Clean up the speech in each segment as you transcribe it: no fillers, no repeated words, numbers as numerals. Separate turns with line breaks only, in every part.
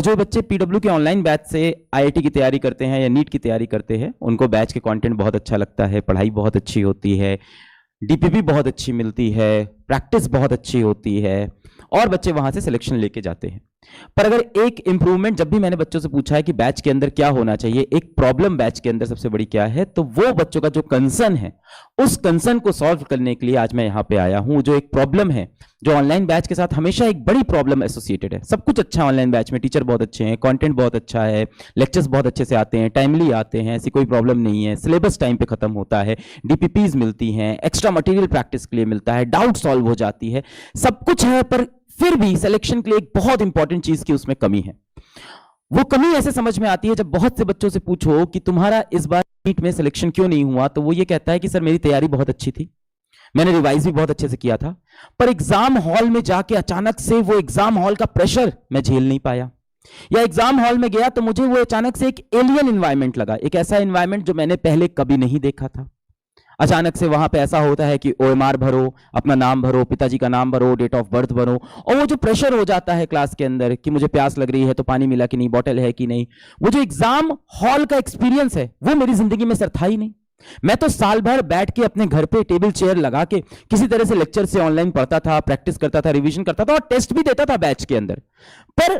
जो बच्चे पीडब्ल्यू के ऑनलाइन बैच से आईआईटी की तैयारी करते हैं या नीट की तैयारी करते हैं, उनको बैच के कंटेंट बहुत अच्छा लगता है, पढ़ाई बहुत अच्छी होती है, डीपीपी बहुत अच्छी मिलती है, प्रैक्टिस बहुत अच्छी होती है और बच्चे वहां से सिलेक्शन लेके जाते हैं। पर अगर एक इंप्रूवमेंट, जब भी मैंने बच्चों से पूछा है कि बैच के अंदर क्या होना चाहिए, एक प्रॉब्लम बैच के अंदर सबसे बड़ी क्या है, तो वो बच्चों का जो कंसर्न है, उस कंसर्न को सॉल्व करने के लिए आज मैं यहां पे आया हूं। जो एक प्रॉब्लम है, जो ऑनलाइन बैच के साथ हमेशा एक बड़ी प्रॉब्लम एसोसिएटेड है। सब कुछ अच्छा ऑनलाइन बैच में, टीचर बहुत अच्छे हैं, कंटेंट बहुत अच्छा है, लेक्चर्स बहुत अच्छे से आते हैं, टाइमली आते हैं, ऐसी कोई प्रॉब्लम नहीं है, सिलेबस टाइम पे खत्म होता है, डीपीपीज मिलती हैं, एक्स्ट्रा मटेरियल प्रैक्टिस के लिए मिलता है, डाउट सॉल्व हो जाती है, सब कुछ है। पर फिर भी सिलेक्शन के लिए एक बहुत इंपॉर्टेंट चीज की उसमें कमी है। वो कमी ऐसे समझ में आती है जब बहुत से बच्चों से पूछो कि तुम्हारा इस बार नीट में सिलेक्शन क्यों नहीं हुआ, तो वो ये कहता है कि सर मेरी तैयारी बहुत अच्छी थी, मैंने रिवाइज भी बहुत अच्छे से किया था, पर एग्जाम हॉल में जाके अचानक से वो एग्जाम हॉल का प्रेशर मैं झेल नहीं पाया, या एग्जाम हॉल में गया तो मुझे वो अचानक से एक एलियन एनवायरनमेंट लगा, एक ऐसा एनवायरनमेंट जो मैंने पहले कभी नहीं देखा था। अचानक से वहां पे ऐसा होता है कि ओएमआर भरो, अपना नाम भरो, पिताजी का नाम भरो, डेट ऑफ बर्थ भरो, और वो जो प्रेशर हो जाता है क्लास के अंदर कि मुझे प्यास लग रही है तो पानी मिला कि नहीं, बॉटल है कि नहीं, वो जो एग्जाम हॉल का एक्सपीरियंस है वो मेरी जिंदगी में सर था ही नहीं। मैं तो साल भर बैठ के अपने घर पे टेबल चेयर लगा के किसी तरह से लेक्चर से ऑनलाइन पढ़ता था, प्रैक्टिस करता था, रिवीजन करता था और टेस्ट भी देता था बैच के अंदर। पर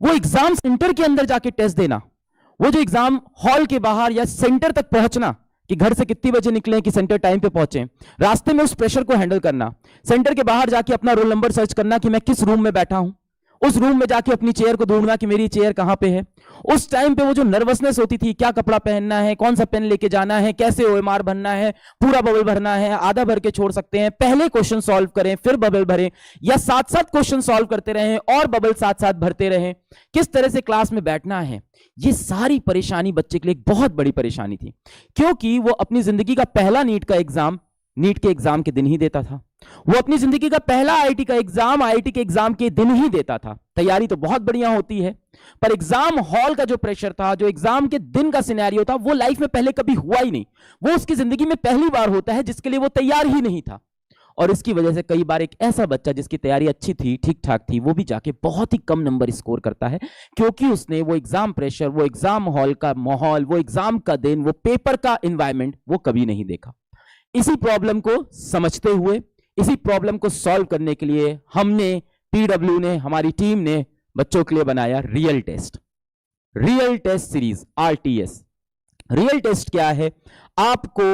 वो एग्जाम सेंटर के अंदर जाके टेस्ट देना, वो जो एग्जाम हॉल के बाहर या सेंटर तक पहुंचना कि घर से कितनी बजे निकले कि सेंटर टाइम पे पहुंचे, रास्ते में उस प्रेशर को हैंडल करना, सेंटर के बाहर जाके अपना रोल नंबर सर्च करना कि मैं किस रूम में बैठा हूं, उस रूम में जाके अपनी चेयर को ढूंढना कि मेरी चेयर कहां पे है, उस टाइम पे वो जो नर्वसनेस होती थी, क्या कपड़ा पहनना है, कौन सा पेन लेके जाना है, कैसे ओएमआर भरना है, पूरा बबल भरना है, आधा भर के छोड़ सकते हैं, पहले क्वेश्चन सॉल्व करें फिर बबल भरें, या साथ साथ क्वेश्चन सॉल्व करते रहें और बबल साथ साथ भरते रहें, किस तरह से क्लास में बैठना है, ये सारी परेशानी बच्चे के लिए एक बहुत बड़ी परेशानी थी। क्योंकि वो अपनी जिंदगी का पहला नीट का एग्जाम नीट के एग्जाम के दिन ही देता था, वो अपनी जिंदगी का पहला आईआईटी का एग्जाम आईआईटी के एग्जाम के दिन ही देता था। तैयारी तो बहुत बढ़िया होती है, पर एग्जाम हॉल का जो प्रेशर था, जो एग्जाम के दिन का सिनेरियो था, वो लाइफ में पहले कभी हुआ ही नहीं। वो उसकी जिंदगी में पहली बार होता है जिसके लिए वो तैयार ही नहीं था। और इसकी वजह से कई बार एक ऐसा बच्चा जिसकी तैयारी अच्छी थी, ठीक ठाक थी, वो भी जाके बहुत ही कम नंबर स्कोर करता है, क्योंकि उसने वो एग्जाम प्रेशर, वो एग्जाम हॉल का माहौल, वो एग्जाम का दिन, वो पेपर का एनवायरनमेंट वो कभी नहीं देखा। इसी प्रॉब्लम को समझते हुए, इसी प्रॉब्लम को सॉल्व करने के लिए हमने, पीडब्ल्यू ने, हमारी टीम ने बच्चों के लिए बनाया real test, real test series, RTS. Real test क्या है? आपको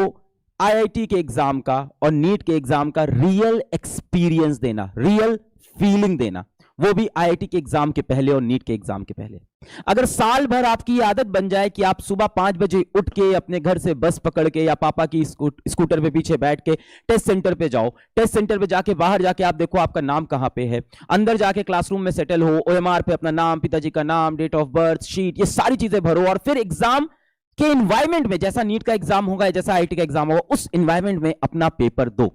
आईआईटी के एग्जाम का और नीट के एग्जाम का रियल एक्सपीरियंस देना, रियल फीलिंग देना, वो भी आईआईटी के एग्जाम के पहले और नीट के एग्जाम के पहले। अगर साल भर आपकी आदत बन जाए कि आप सुबह 5 बजे उठ के अपने घर से बस पकड़ के या पापा की स्कूटर पे पीछे बैठ के टेस्ट सेंटर पे जाओ, टेस्ट सेंटर पे जाके बाहर जाके आप देखो आपका नाम कहां पे है, अंदर जाके क्लासरूम में सेटल हो, ओएमआर पे अपना नाम, पिताजी का नाम, डेट ऑफ बर्थ, शीट, ये सारी चीजें भरो और फिर एग्जाम के एनवायरनमेंट में, जैसा नीट का एग्जाम होगा, जैसा आईआईटी का एग्जाम होगा, उस एनवायरनमेंट में अपना पेपर दो,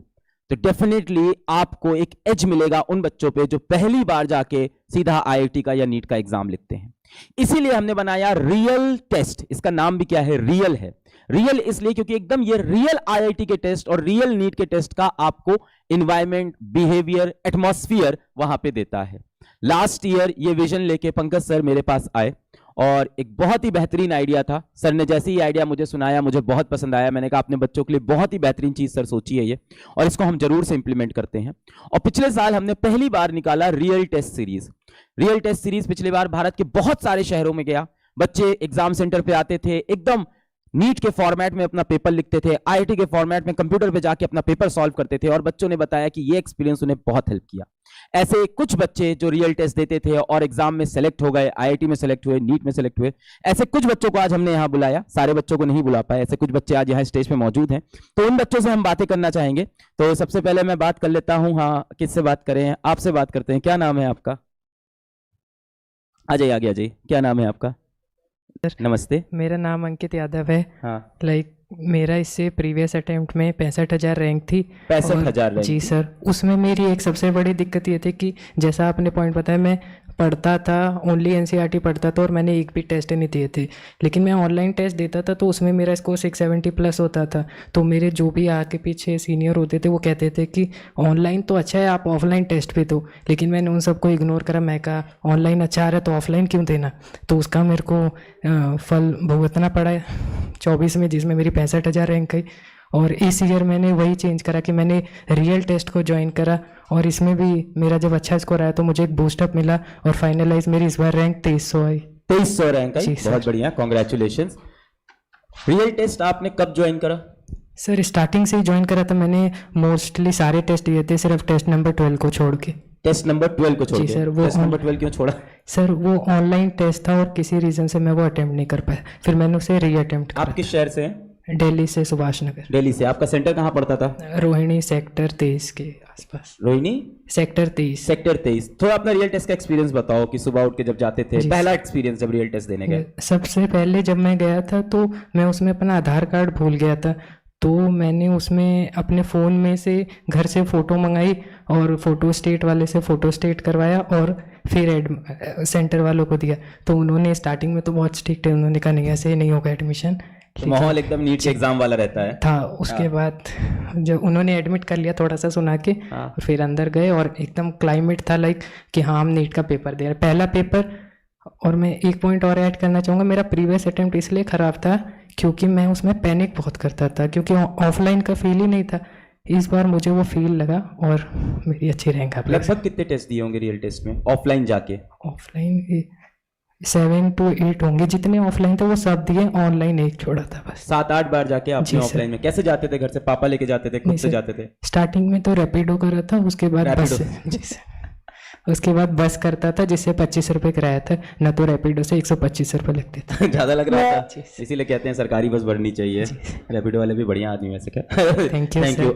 तो डेफिनेटली आपको एक एज मिलेगा उन बच्चों पे जो पहली बार जाके सीधा आईआईटी का या नीट का एग्जाम लिखते हैं। इसीलिए हमने बनाया रियल टेस्ट। इसका नाम भी क्या है? रियल है। रियल इसलिए क्योंकि एकदम ये रियल आईआईटी के टेस्ट और रियल नीट के टेस्ट का आपको एनवायरनमेंट, बिहेवियर, एटमॉस्फियर वहां पे देता है। लास्ट ईयर ये विजन लेके पंकज सर मेरे पास आए और एक बहुत ही बेहतरीन आइडिया था। सर ने जैसे ही आइडिया मुझे सुनाया, मुझे बहुत पसंद आया। मैंने कहा अपने बच्चों के लिए बहुत ही बेहतरीन चीज सर सोची है ये, और इसको हम जरूर से इंप्लीमेंट करते हैं। और पिछले साल हमने पहली बार निकाला real test series. Real test series पिछली बार भारत के बहुत सारे शहरों में गया, बच्चे एग्जाम सेंटर पे आते थे, एकदम नीट के फॉर्मेट में अपना पेपर लिखते थे, आईआईटी के फॉर्मेट में कंप्यूटर पे जाके अपना पेपर सॉल्व करते थे, और बच्चों ने बताया कि ये एक्सपीरियंस उन्हें बहुत हेल्प किया। ऐसे कुछ बच्चे जो रियल टेस्ट देते थे और एग्जाम में सेलेक्ट हो गए, आईआईटी में सेलेक्ट हुए, नीट में सेलेक्ट हुए, ऐसे कुछ बच्चों को आज हमने यहाँ बुलाया। सारे बच्चों को नहीं बुला पाए, ऐसे कुछ बच्चे आज यहाँ स्टेज पे मौजूद हैं, तो उन बच्चों से हम बातें करना चाहेंगे। तो सबसे पहले मैं बात कर लेता हूँ, हाँ किससे बात करें? आपसे बात करते हैं। क्या नाम है आपका? आ जाइए, आगे आ जाइए। क्या नाम है आपका? नमस्ते।
मेरा नाम अंकित यादव है।
हाँ।
मेरा इससे प्रीवियस अटेम्प्ट में 65,000 रैंक थी।
65,000 रैंक?
जी सर। उसमें मेरी एक सबसे बड़ी दिक्कत ये थी कि जैसा आपने पॉइंट बताया, मैं पढ़ता था, ओनली एनसीईआरटी पढ़ता था और मैंने एक भी टेस्ट नहीं दिए थे। लेकिन मैं ऑनलाइन टेस्ट देता था तो उसमें मेरा स्कोर 670 प्लस होता था। तो मेरे जो भी आगे पीछे सीनियर होते थे वो कहते थे कि ऑनलाइन तो अच्छा है, आप ऑफलाइन टेस्ट भी दो। लेकिन मैंने उन सबको इग्नोर करा। मैं कहा ऑनलाइन अच्छा आ रहा है तो ऑफलाइन क्यों देना। तो उसका मेरे को फल भुगतना पड़ा 24 में, जिसमें मेरी 65,000 रैंक आई। और इस ईयर मैंने वही चेंज करा कि मैंने रियल टेस्ट को ज्वाइन करा और इसमें भी मेरा जब अच्छा स्कोर आया तो मुझे एक बूस्टअप मिला और फाइनलाइज मेरी इस बार रैंक 2300 आई।
2300 रैंक आई,
जी,
बहुत
सर।
बढ़िया, कॉन्ग्रेचुलेशंस। रियल टेस्ट आपने कब ज्वाइन करा?
सर स्टार्टिंग से ही ज्वाइन करा था मैंने। मोस्टली सारे टेस्ट दिए थे, सिर्फ टेस्ट नंबर 12 को छोड़ के।
टेस्ट नंबर 12 को छोड़
जी
के?
सर, वो
टेस्ट नंबर 12 क्यों छोड़ा?
सर वो ऑनलाइन टेस्ट था और किसी रीज़न से मैं वो अटेम्प्ट नहीं कर पाया, फिर मैंने उसे री अटेम्प्ट
आप
करा।
किस शहर से हैं?
दिल्ली से सुभाष नगर,
दिल्ली से। आपका सेंटर कहाँ पड़ता था?
रोहिणी सेक्टर 23 के आसपास।
रोहिणी
सेक्टर 23।
सेक्टर 23। थोड़ा अपना रियल टेस्ट का एक्सपीरियंस बताओ कि सुबह उठ के जब जाते थे,
जी।
पहला एक्सपीरियंस जब रियल टेस्ट देने गए।
सबसे पहले जब मैं गया था तो मैं उसमें अपना आधार कार्ड भूल गया था। तो मैंने उसमें अपने फ़ोन में से घर से फ़ोटो मंगाई और फोटो स्टेट वाले से फ़ोटो स्टेट करवाया और फिर सेंटर वालों को दिया। तो उन्होंने स्टार्टिंग में तो बहुत स्ट्रिक्ट है, उन्होंने कहा नहीं ऐसे नहीं होगा एडमिशन।
तो माहौल एकदम नीट के एग्जाम वाला रहता है।
था। उसके बाद जब उन्होंने एडमिट कर लिया थोड़ा सा सुना के,
हाँ।
और फिर अंदर गए और एकदम क्लाइमेट था लाइक कि हाँ हम नीट का पेपर दे रहे हैं, पहला पेपर। और मैं एक पॉइंट और ऐड करना चाहूँगा, मेरा प्रीवियस अटेम्प्ट इसलिए ख़राब था क्योंकि मैं उसमें पैनिक बहुत करता था, क्योंकि ऑफलाइन का फील ही नहीं था। इस बार मुझे वो फील लगा और मेरी अच्छी रैंक आ गई।
लगभग कितने टेस्ट दिए होंगे रियल टेस्ट में ऑफलाइन जाके?
ऑफलाइन 7 to 8 होंगे, जितने ऑफलाइन थे वो सब दिए, ऑनलाइन एक छोड़ा था बस।
7-8 बार जाके
जी
आपने
सर।
ऑफलाइन में? कैसे जाते थे घर से? पापा लेके जाते थे, खुद
नहीं
से
सर।
जाते थे?
स्टार्टिंग में तो रैपिडो करा था, उसके बाद बस
रैपिडो।
से। जी सर। उसके बाद बस करता था जिससे 25 रुपये किराया था, न तो रैपिडो से 125 रुपये लगते थे।
ज्यादा लग रहा था,
जी।
इसीलिए कहते हैं सरकारी बस बढ़नी चाहिए। रैपिडो वाले भी बढ़िया आदमी वैसे क्या।
Thank you
thank
sir.
You.